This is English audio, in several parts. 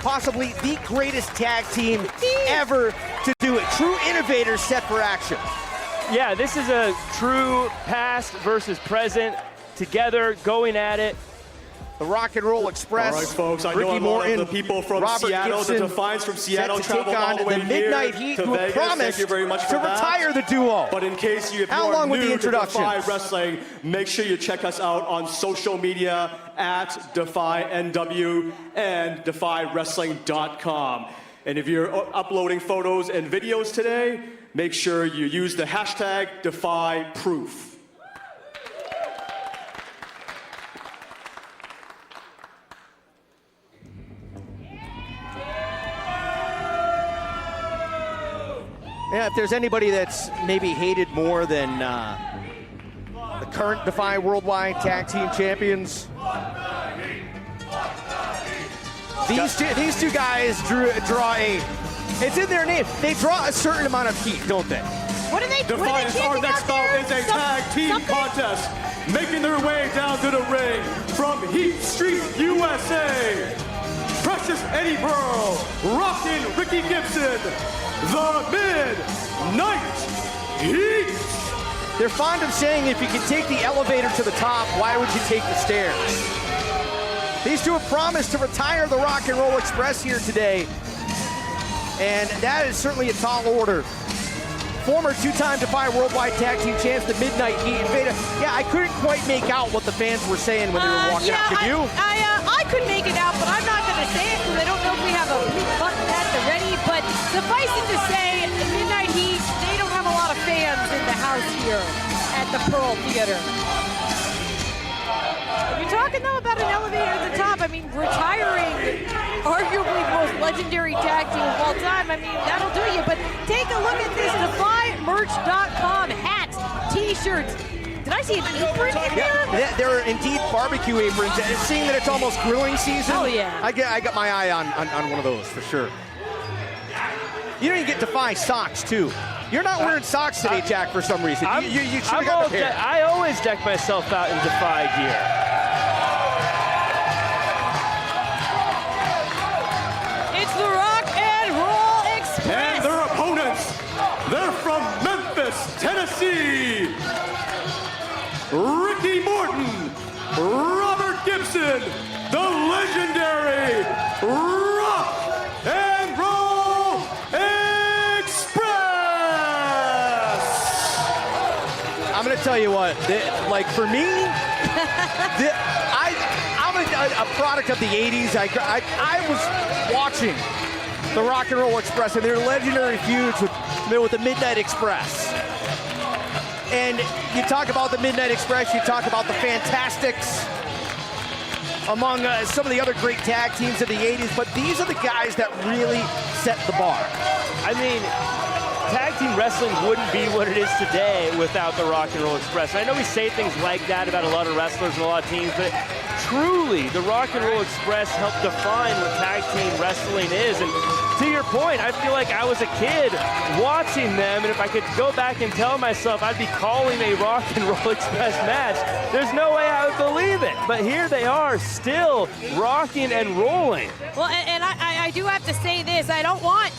possibly the greatest tag team ever to do it. True innovators set for action. Yeah, this is a true past versus present, together, going at it. The Rock and Roll Express. All right, folks, I Ricky know a lot Morton, of the people from Robert Seattle, Gibson, the Defiance from Seattle, set to take traveled all the on way the Midnight here Heat, to who Vegas. promised Thank you very much to for that. retire the duo. But in case you, if How you long are with the new to introductions? Defy Wrestling, make sure you check us out on social media at DefyNW and DefyWrestling.com. And if you're uploading photos and videos today, make sure you use the hashtag DefyProof. Yeah, if there's anybody that's maybe hated more than the current Defy Worldwide Tag Team Champions, these two guys draw a, it's in their name, they draw a certain amount of heat, don't they? What are they Defiance, our next bout is a tag team contest. Making their way down to the ring from Heat Street, USA. Precious Eddie Burl, rocking Ricky Gibson, the Midnight Heat. They're fond of saying if you can take the elevator to the top, why would you take the stairs? These two have promised to retire the Rock and Roll Express here today, and that is certainly a tall order. Former two-time Defy Worldwide Tag Team Champs, the Midnight Heat, and Veda. Yeah, I couldn't quite make out what the fans were saying when they were walking out. Could you? I could make it out, but I'm not going to say it because I don't know if we have a button at the ready. But suffice it to say, the Midnight Heat, they don't have a lot of fans in the house here at the Pearl Theater. You're talking, though, about an elevator at the top. I mean, retiring arguably the most legendary tag team of all time. I mean, that'll do you. But take a look at this DefyMerch.com hats, T-shirts. Did I see an apron in here? Yeah, there are indeed barbecue aprons. And seeing that it's almost grilling season, oh yeah, I got my eye on one of those for sure. You don't even get Defy socks too. You're not wearing socks today, Jack, for some reason. You should have got a pair. I always deck myself out in Defy gear. It's the Rock and Roll Express. And their opponents, they're from Memphis, Tennessee. Ricky Morton, Robert Gibson, the legendary Rock and Roll Express. I'm going to tell you what, like for me, I'm a product of the 80s. I was watching the Rock and Roll Express and their legendary feuds with the Midnight Express. And you talk about the Midnight Express, you talk about the Fantastics, among some of the other great tag teams of the 80s, but these are the guys that really set the bar. I mean, tag team wrestling wouldn't be what it is today without the Rock and Roll Express. And I know we say things like that about a lot of wrestlers and a lot of teams, but truly, the Rock and Roll Express helped define what tag team wrestling is. And to your point, I feel like I was a kid watching them, and if I could go back and tell myself I'd be calling a Rock and Roll Express match, there's no way I would believe it. But here they are, still rocking and rolling. Well, and I do have to say this. I don't want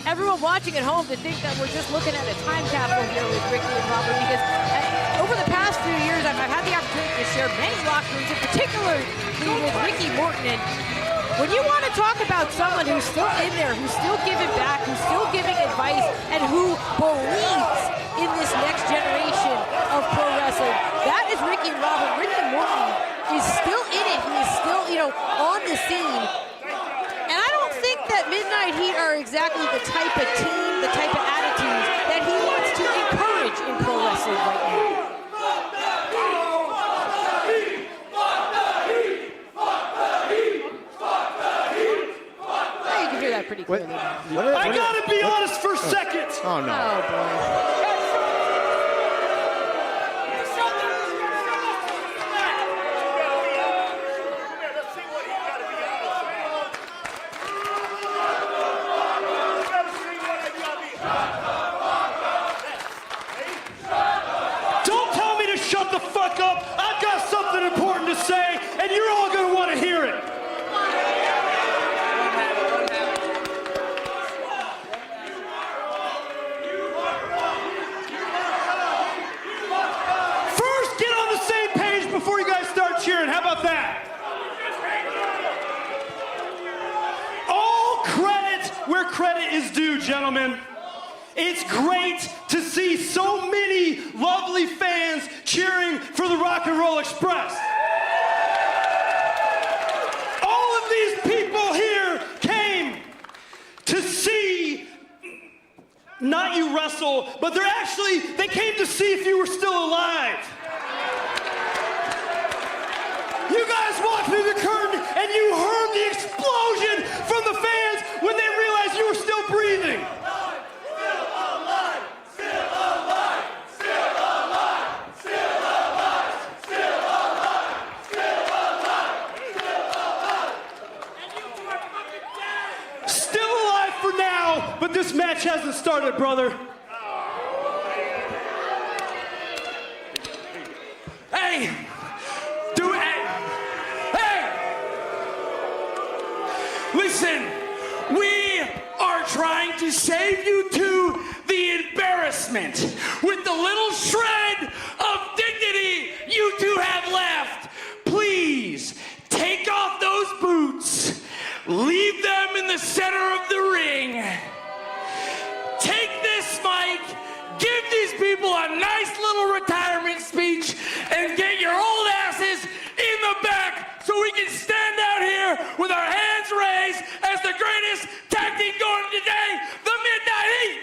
everyone watching at home to think that we're just looking at a time capsule here with Ricky and Robert, because over the past few years, I've had the opportunity to share many locker rooms, in particular with Ricky Morton. And when you want to talk about someone who's still in there, who's still giving back, who's still giving advice, and who believes in this next generation of pro wrestling, that is Ricky and Robert. Ricky Morton is still in it. He is still, on the scene. And I don't think that Midnight Heat are exactly the type of team, the type of attitudes that he wants to encourage in pro wrestling right now. You can hear that pretty clearly. I gotta be honest for a second. Oh, no. Oh, boy. Don't tell me to shut the fuck up. I've got something important to say, and you're all gonna want to hear it. Credit where credit is due, gentlemen. It's great to see so many lovely fans cheering for the Rock and Roll Express. All of these people here came to see not you wrestle, but they came to see if you were still alive. You guys walked through the curtain and you heard the explosion from the fans when they realized you were still breathing. But this match hasn't started, brother. Hey! Hey! Listen, we are trying to save you to the embarrassment with the little shred of dignity you two have left. Please, take off those boots. Leave them in the center of the ring. Take this mic, give these people a nice little retirement speech, and get your old asses in the back so we can stand out here with our hands raised as the greatest tag team going today, the Midnight Heat.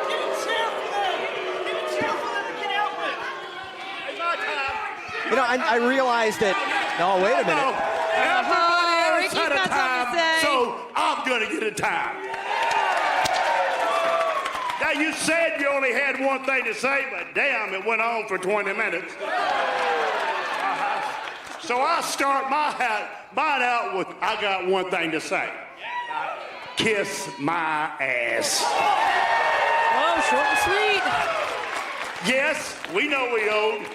Give a cheer for them. Give a cheer for them to get out with. It's my time. You know, I realized that. No, wait a minute. Ricky's got something to say. So I'm gonna get a time. Now you said you only had one thing to say, but damn, it went on for 20 minutes. So I'll start mine out with, I got one thing to say. Kiss my ass. Oh, short and sweet. Yes, we know we owed.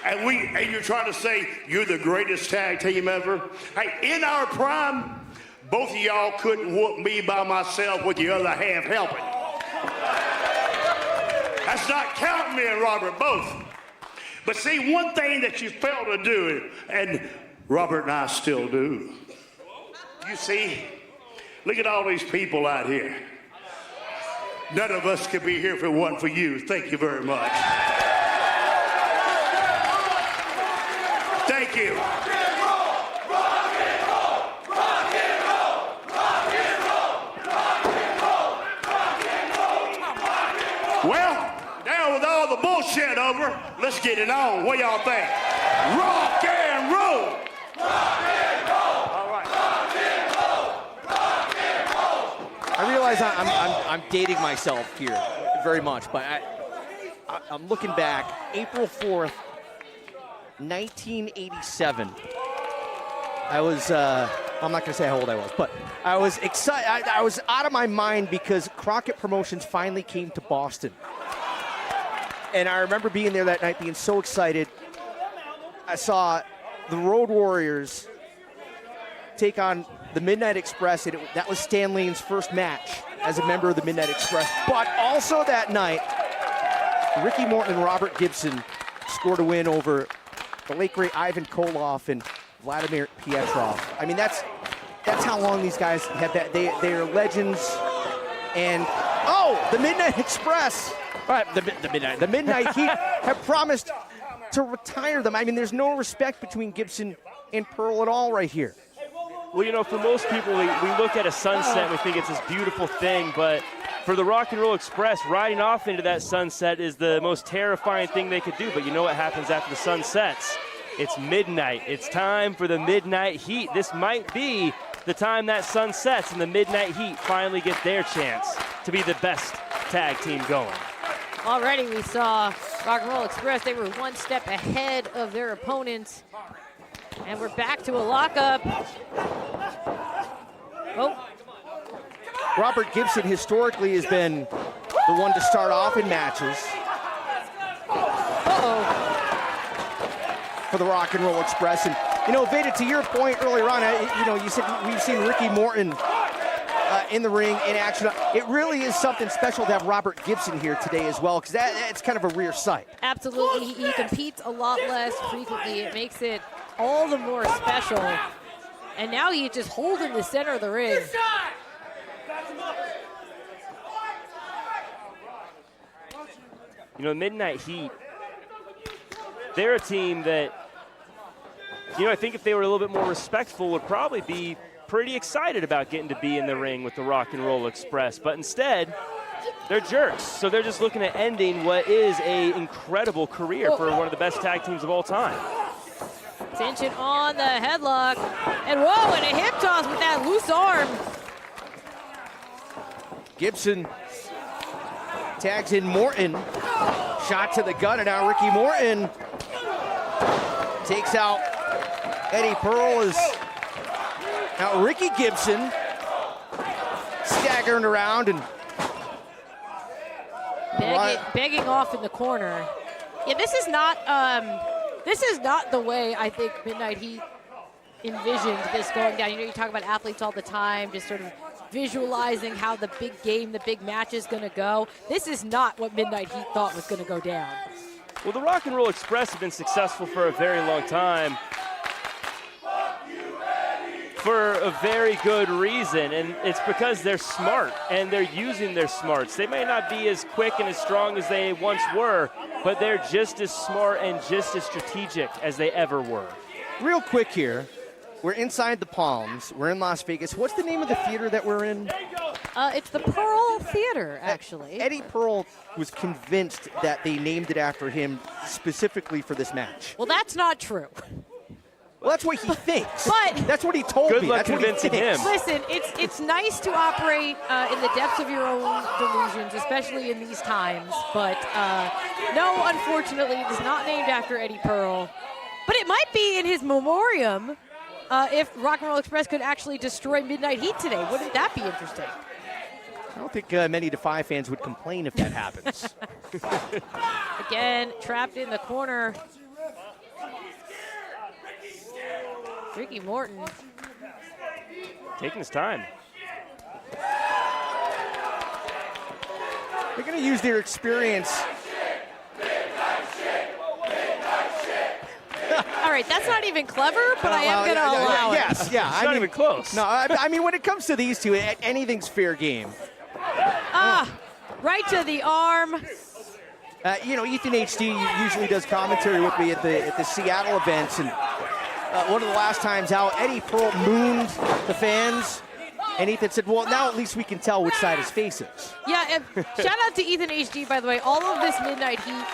And you're trying to say you're the greatest tag team ever? Hey, in our prime, both of y'all couldn't whoop me by myself with the other half helping. That's not counting me and Robert both. But see, one thing that you failed to do, and Robert and I still do. You see, look at all these people out here. None of us could be here if it wasn't for you. Thank you very much. Thank you. Rock and roll, rock and roll, rock and roll, rock and roll, rock and roll, rock and roll, rock and roll. Well, now with all the bullshit over, let's get it on. What y'all think? Rock and roll. Rock and roll. All right. Rock and roll. Rock and roll. I realize I'm dating myself here very much, but I'm looking back. April 4th, 1987. I was, I'm not going to say how old I was, but I was excited. I was out of my mind because Crockett Promotions finally came to Boston. And I remember being there that night, being so excited. I saw the Road Warriors take on the Midnight Express, and that was Stan Lane's first match as a member of the Midnight Express. But also that night, Ricky Morton and Robert Gibson scored a win over the late great Ivan Koloff and Vladimir Pietrov. I mean, that's how long these guys have that. They are legends. And the Midnight Express, the Midnight Heat have promised to retire them. I mean, there's no respect between Gibson and Pearl at all right here. Well, you know, for most people, we look at a sunset and we think it's this beautiful thing, but for the Rock and Roll Express, riding off into that sunset is the most terrifying thing they could do. But you know what happens after the sun sets? It's midnight. It's time for the Midnight Heat. This might be the time that sun sets and the Midnight Heat finally get their chance to be the best tag team going. Already we saw Rock and Roll Express. They were one step ahead of their opponents. And we're back to a lockup. Oh. Robert Gibson historically has been the one to start off in matches. For the Rock and Roll Express. And, you know, Veda, to your point earlier on, you said we've seen Ricky Morton in the ring in action. It really is something special to have Robert Gibson here today as well, because it's kind of a rare sight. Absolutely. He competes a lot less frequently. It makes it all the more special. And now he's just holding the center of the ring. You know, Midnight Heat, they're a team that, you know, I think if they were a little bit more respectful would probably be pretty excited about getting to be in the ring with the Rock and Roll Express. But instead, they're jerks. So they're just looking at ending what is an incredible career for one of the best tag teams of all time. Tension on the headlock. And whoa, and a hip toss with that loose arm. Gibson tags in Morton. Shot to the gut, and now Ricky Morton takes out Eddie Pearl. Now Ricky Gibson staggering around and begging off in the corner. Yeah, this is not the way I think Midnight Heat envisioned this going down. You know, you talk about athletes all the time, just sort of visualizing how the big game, the big match is going to go. This is not what Midnight Heat thought was going to go down. Well, the Rock and Roll Express have been successful for a very long time for a very good reason, and it's because they're smart and they're using their smarts. They may not be as quick and as strong as they once were, but they're just as smart and just as strategic as they ever were. Real quick here, we're inside the Palms. We're in Las Vegas. What's the name of the theater that we're in? It's the Pearl Theater, actually. Eddie Pearl was convinced that they named it after him specifically for this match. Well, that's not true. Well, that's what he thinks. But that's what he told me. Good luck convincing him. Listen, it's nice to operate in the depths of your own delusions, especially in these times. But no, unfortunately, it is not named after Eddie Pearl. But it might be in his memoriam if Rock and Roll Express could actually destroy Midnight Heat today. Wouldn't that be interesting? I don't think many DEFY fans would complain if that happens. Again, trapped in the corner. Ricky Morton. Taking his time. They're going to use their experience. All right, that's not even clever, but I am going to allow it. Yes, yeah. It's not even close. No, I mean, when it comes to these two, anything's fair game. Right to the arm. You know, Ethan HD usually does commentary with me at the Seattle events, and one of the last times out, Eddie Pearl mooned the fans, and Ethan said, well, now at least we can tell which side his face is. Yeah, and shout out to Ethan HD, by the way. All of this Midnight Heat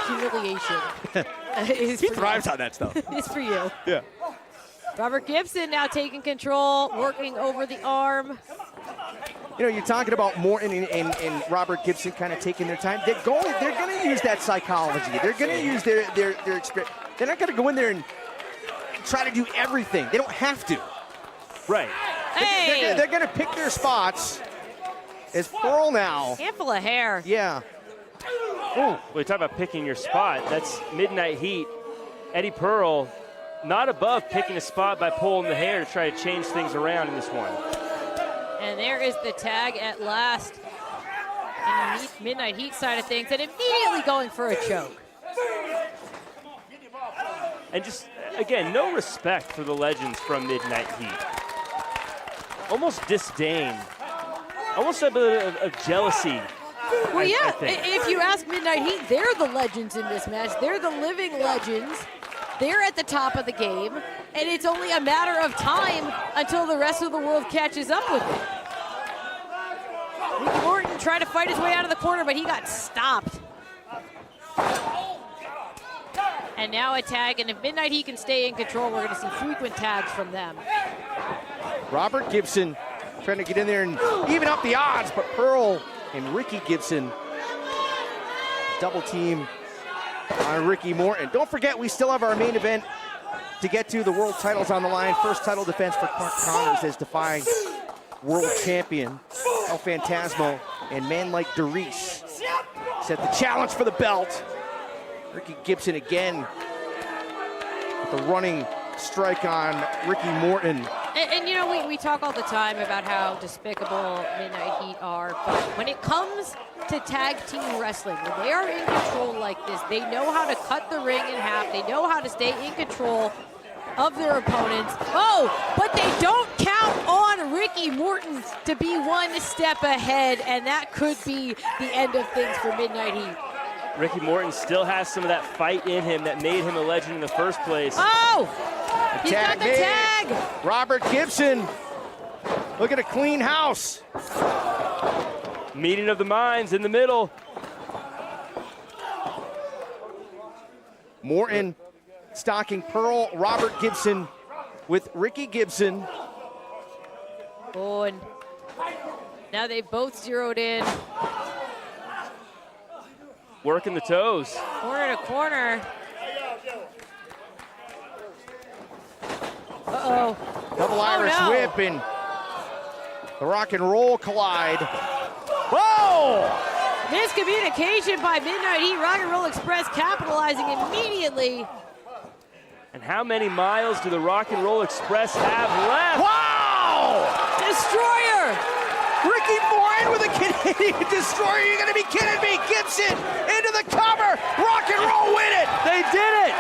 humiliation is He for thrives you. on that stuff. It's for you. Yeah. Robert Gibson now taking control, working over the arm. You know, you're talking about Morton and Robert Gibson kind of taking their time. They're going to use that psychology. They're going to use their experience. They're not going to go in there and try to do everything. They don't have to. Right. Hey! They're going to pick their spots. As Pearl now. Handful of hair. Yeah. Well, you talk about picking your spot. That's Midnight Heat. Eddie Pearl not above picking a spot by pulling the hair to try to change things around in this one. And there is the tag at last. In the Midnight Heat side of things, and immediately going for a choke. And just, again, no respect for the legends from Midnight Heat. Almost disdain. Almost a bit of jealousy. Well, yeah, I think. if you ask Midnight Heat, they're the legends in this match. They're the living legends. They're at the top of the game, and it's only a matter of time until the rest of the world catches up with it. Ricky Morton tried to fight his way out of the corner, but he got stopped. And now a tag, and if Midnight Heat can stay in control, we're going to see frequent tags from them. Robert Gibson trying to get in there and even up the odds, but Pearl and Ricky Gibson double team on Ricky Morton. Don't forget, we still have our main event to get to. The world title's on the line. First title defense for Connors as DEFY world champion. El Phantasmo and man like Darius set the challenge for the belt. Ricky Gibson again with a running strike on Ricky Morton. And you know, we talk all the time about how despicable Midnight Heat are, but when it comes to tag team wrestling, when they are in control like this, they know how to cut the ring in half. They know how to stay in control of their opponents. Oh, but Morton to be one step ahead, and that could be the end of things for Midnight Heat. Ricky Morton still has some of that fight in him that made him a legend in the first place. Oh! He's got the made. tag! Robert Gibson, look at a clean house. Meeting of the minds in the middle. Morton stocking Pearl, Robert Gibson with Ricky Gibson. Oh, and now they've both zeroed in. Working the toes. Corner to corner. Uh-oh. Double Irish no. whip and the rock and roll collide. Whoa! Miscommunication by Midnight Heat. Rock and Roll Express capitalizing immediately. And how many miles do the Rock and Roll Express have left? Wow! Destroyer! Ricky Morton with a Canadian destroyer. You're gonna be kidding me. Gibson into the cover. Rock and roll win it. They did it!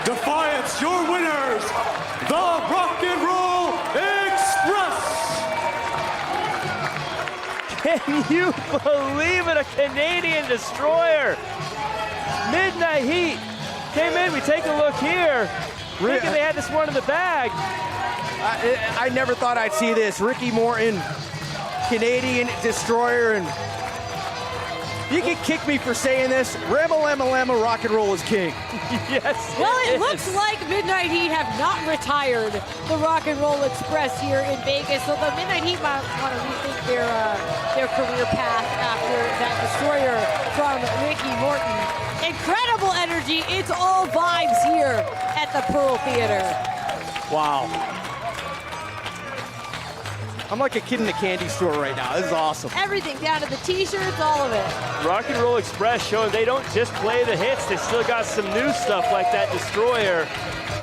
Defiance, your winners, the Rock and Roll Express. Can you believe it? A Canadian destroyer. Midnight Heat came in. We take a look here. Thinking they had this one in the bag. I never thought I'd see this. Ricky Morton, Canadian destroyer, and you can kick me for saying this. Rama rock and roll is king. Yes. Well, it looks like Midnight Heat have not retired the Rock and Roll Express here in Vegas, so the Midnight Heat might want to rethink their career path after that destroyer from Ricky Morton. Incredible energy. It's all vibes here at the Pearl Theater. Wow. I'm like a kid in a candy store right now. This is awesome. Everything down to the t-shirts, all of it. Rock and Roll Express showing they don't just play the hits, they still got some new stuff like that destroyer.